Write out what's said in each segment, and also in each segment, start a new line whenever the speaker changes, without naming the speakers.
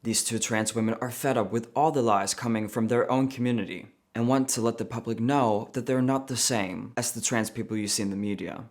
These two trans women are fed up with all the lies coming from their own community and want to let the public know that they're not the same as the trans people you see in the media.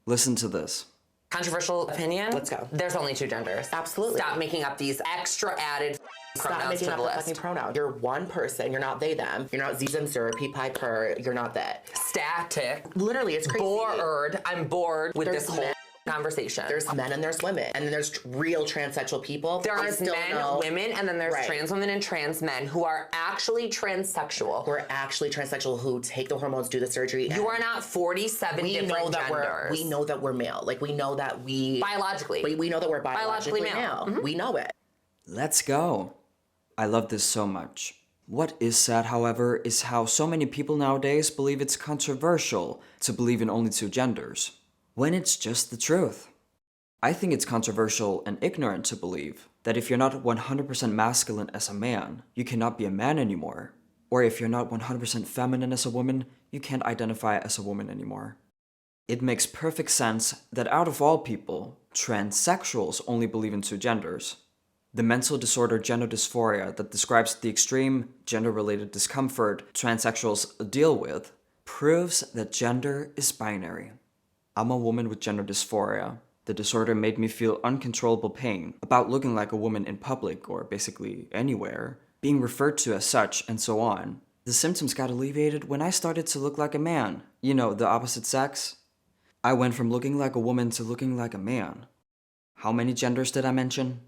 Listen to this.
Controversial opinion?
Let's go.
There's only two genders.
Absolutely.
Stop making up these extra added
Stop
pronouns
making
to
up
the
the
list.
fucking pronoun. You're one person. You're not they, them. You're not Zizim, Sir, Pea Pie, Per. You're not that.
Static.
Literally, it's crazy.
Bored. I'm bored with
There's
this whole
men.
conversation.
There's men and there's women. And then there's real transsexual people.
There
I
are
still
men,
know-
women, and then there's
Right.
trans women and trans men who are actually transsexual.
Who are actually transsexual, who take the hormones, do the surgery.
You are not 47
we
different
know that
genders.
we know that we're male. Like we know that we
Biologically.
we know that we're biologically
male.
male. We know it.
Let's go. I love this so much. What is sad, however, is how so many people nowadays believe it's controversial to believe in only two genders, when it's just the truth. I think it's controversial and ignorant to believe that if you're not 100% masculine as a man, you cannot be a man anymore. Or if you're not 100% feminine as a woman, you can't identify as a woman anymore. It makes perfect sense that out of all people, transsexuals only believe in two genders. The mental disorder gender dysphoria that describes the extreme gender-related discomfort transsexuals deal with proves that gender is binary. I'm a woman with gender dysphoria. The disorder made me feel uncontrollable pain about looking like a woman in public or basically anywhere, being referred to as such, and so on. The symptoms got alleviated when I started to look like a man. You know, the opposite sex. I went from looking like a woman to looking like a man. How many genders did I mention?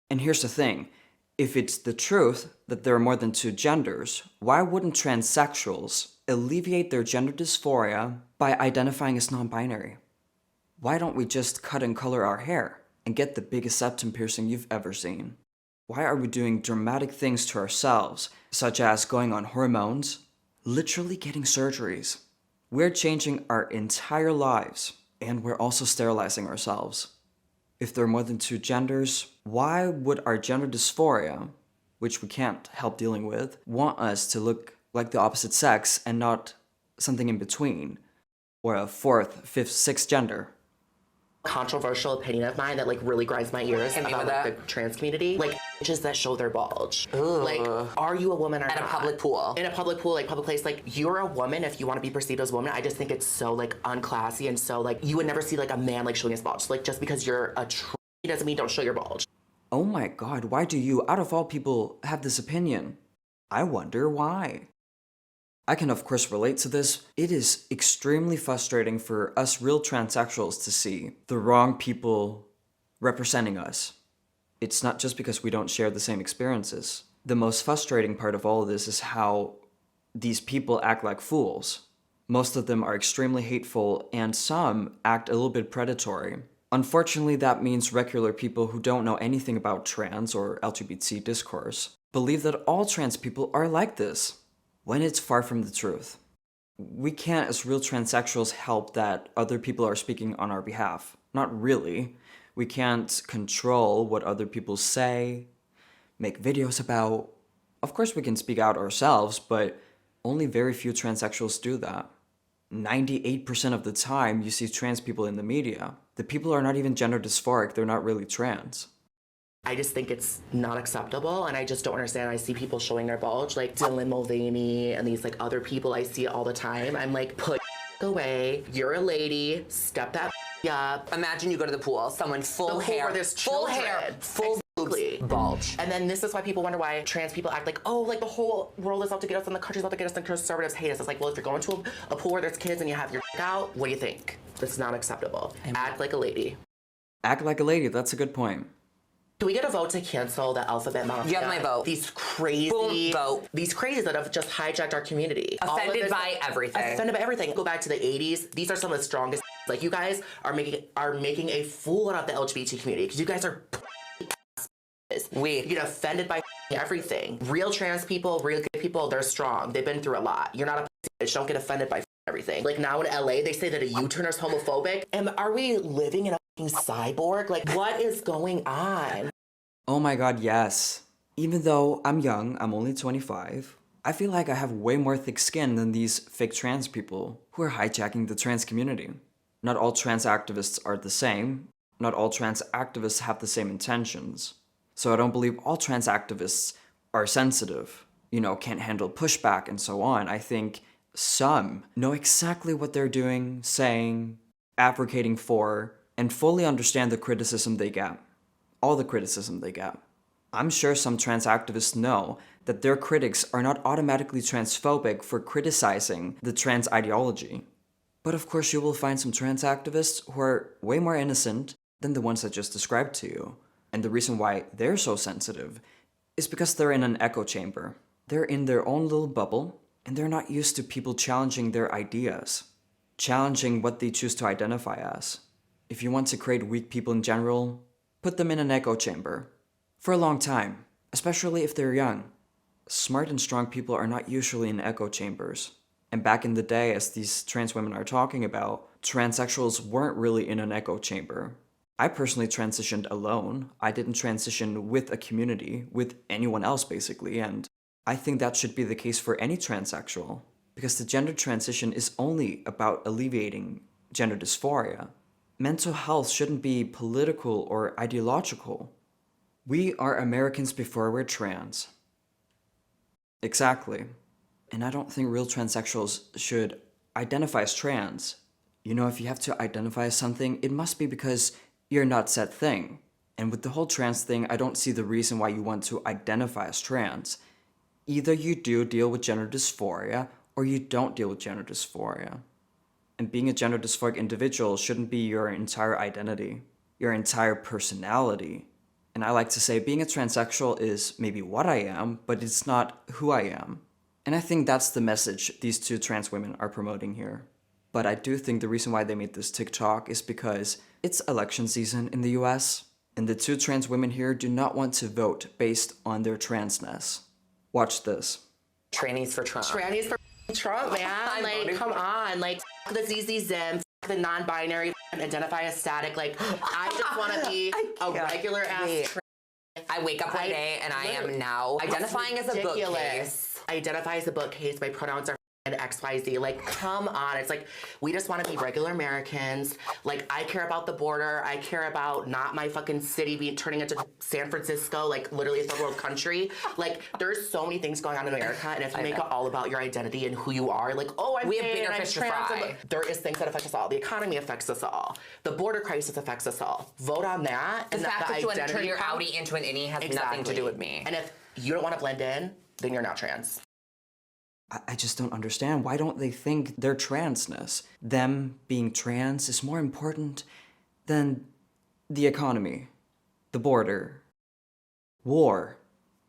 And here's the thing, if it's the truth that there are more than two genders, why wouldn't transsexuals alleviate their gender dysphoria by identifying as non-binary? Why don't we just cut and color our hair and get the biggest septum piercing you've ever seen? Why are we doing dramatic things to ourselves, such as going on hormones, literally getting surgeries? We're changing our entire lives, and we're also sterilizing ourselves. If there are more than two genders, why would our gender dysphoria, which we can't help dealing with, want us to look like the opposite sex and not something in between, or a fourth, fifth, sixth gender?
Controversial opinion of mine that like really grinds my ears
Hit me
about
with
like
that.
the trans community. Like bitches that show their bulge.
Ugh.
Like, are you a woman or
At a
not?
public pool.
In a public pool, like public place, like you're a woman if you want to be perceived as a woman. I just think it's so like unclassy and so like you would never see like a man like showing his bulge. Like just because you're a doesn't mean don't show your bulge.
Oh my god, why do you, out of all people, have this opinion? I wonder why. I can of course relate to this. It is extremely frustrating for us real transsexuals to see the wrong people representing us. It's not just because we don't share the same experiences. The most frustrating part of all of this is how these people act like fools. Most of them are extremely hateful, and some act a little bit predatory. Unfortunately, that means regular people who don't know anything about trans or LGBT discourse believe that all trans people are like this, when it's far from the truth. We can't, as real transsexuals, help that other people are speaking on our behalf. Not really. We can't control what other people say, make videos about. Of course we can speak out ourselves, but only very few transsexuals do that. 98% of the time you see trans people in the media. The people are not even gender dysphoric, they're not really trans.
I just think it's not acceptable, and I just don't understand. I see people showing their bulge, like Dylan Mulvaney and these like other people. I see it all the time. I'm like, put away. You're a lady. Step that up.
Imagine you go to the pool, someone full
The pool
hair,
where there's
full hair,
children.
full
Exactly.
boobs, bulge.
And then this is why people wonder why trans people act like, oh, like the whole world is out to get us and the country's out to get us and conservatives hate us. It's like, well, if you're going to a pool where there's kids and you have your out, what do you think? It's not acceptable. Act like a lady.
Act like a lady, that's a good point.
Do we get a vote to cancel the Alphabet Mafia?
You have my vote.
These crazy
Boom, vote.
These crazies that have just hijacked our community. All of
Offended
this-
by everything.
Offended by everything. Go back to the 80s. These are some of the strongest. Like you guys are making a fool out of the LGBT community because you guys are
Weak.
you get offended by everything. Real trans people, real gay people, they're strong. They've been through a lot. You're not a bitch. Don't get offended by everything. Like now in LA, they say that a U-turner is homophobic. And are we living in a fucking cyborg? Like what is going on?
Oh my god, yes. Even though I'm young, I'm only 25, I feel like I have way more thick skin than these fake trans people who are hijacking the trans community. Not all trans activists are the same. Not all trans activists have the same intentions. So I don't believe all trans activists are sensitive, can't handle pushback and so on. I think some know exactly what they're doing, saying, advocating for, and fully understand the criticism they get. All the criticism they get. I'm sure some trans activists know that their critics are not automatically transphobic for criticizing the trans ideology. But of course you will find some trans activists who are way more innocent than the ones I just described to you. And the reason why they're so sensitive is because they're in an echo chamber. They're in their own little bubble, and they're not used to people challenging their ideas, challenging what they choose to identify as. If you want to create weak people in general, put them in an echo chamber. For a long time, especially if they're young. Smart and strong people are not usually in echo chambers. And back in the day, as these trans women are talking about, transsexuals weren't really in an echo chamber. I personally transitioned alone. I didn't transition with a community, with anyone else basically, and I think that should be the case for any transsexual, because the gender transition is only about alleviating gender dysphoria. Mental health shouldn't be political or ideological. We are Americans before we're trans. Exactly. And I don't think real transsexuals should identify as trans. If you have to identify as something, it must be because you're not said thing. And with the whole trans thing, I don't see the reason why you want to identify as trans. Either you do deal with gender dysphoria, or you don't deal with gender dysphoria. And being a gender dysphoric individual shouldn't be your entire identity, your entire personality. And I like to say being a transsexual is maybe what I am, but it's not who I am. And I think that's the message these two trans women are promoting here. But I do think the reason why they made this TikTok is because it's election season in the US, and the two trans women here do not want to vote based on their transness. Watch this.
Trannies for Trump.
Trannies for Trump, man. Like, come on. Like, f- the ZZ Zim, f- the non-binary, f- identify as static. Like, I just want to be a regular ass.
I wake up one day and I am now identifying as a bookcase.
I identify as a bookcase. My pronouns are and XYZ. Like, come on. It's like, we just want to be regular Americans. Like, I care about the border. I care about not my fucking city being turning into San Francisco, like literally a third world country. Like, there's so many things going on in America, and if you make it all about your identity and who you are, like, oh, I'm
We have
gay
bigger
and I'm
fish to
trans,
fry.
there is things that affect us all. The economy affects us all. The border crisis affects us all. Vote on that.
The
and
fact that you want to turn your
counts.
outie into an innie has nothing to do with me.
And if you don't want to blend in, then you're not trans.
I just don't understand. Why don't they think their transness, them being trans, is more important than the economy, the border, war?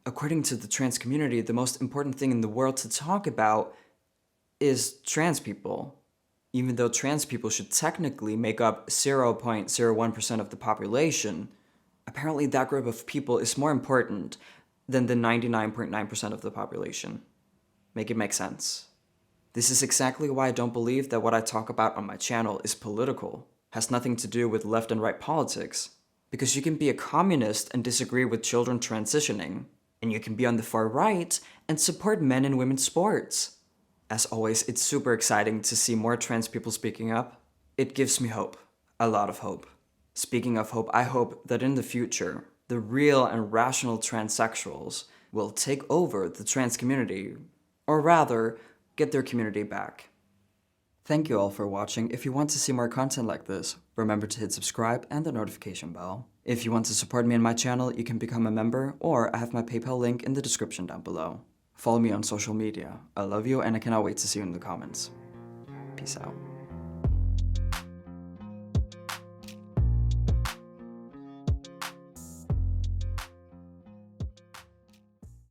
According to the trans community, the most important thing in the world to talk about is trans people. Even though trans people should technically make up 0.01% of the population, apparently that group of people is more important than the 99.9% of the population. Make it make sense. This is exactly why I don't believe that what I talk about on my channel is political, has nothing to do with left and right politics. Because you can be a communist and disagree with children transitioning, and you can be on the far right and support men and women's sports. As always, it's super exciting to see more trans people speaking up. It gives me hope, a lot of hope. Speaking of hope, I hope that in the future, the real and rational transsexuals will take over the trans community, or rather, get their community back. Thank you all for watching. If you want to see more content like this, remember to hit subscribe and the notification bell. If you want to support me and my channel, you can become a member, or I have my PayPal link in the description down below. Follow me on social media. I love you and I cannot wait to see you in the comments. Peace out.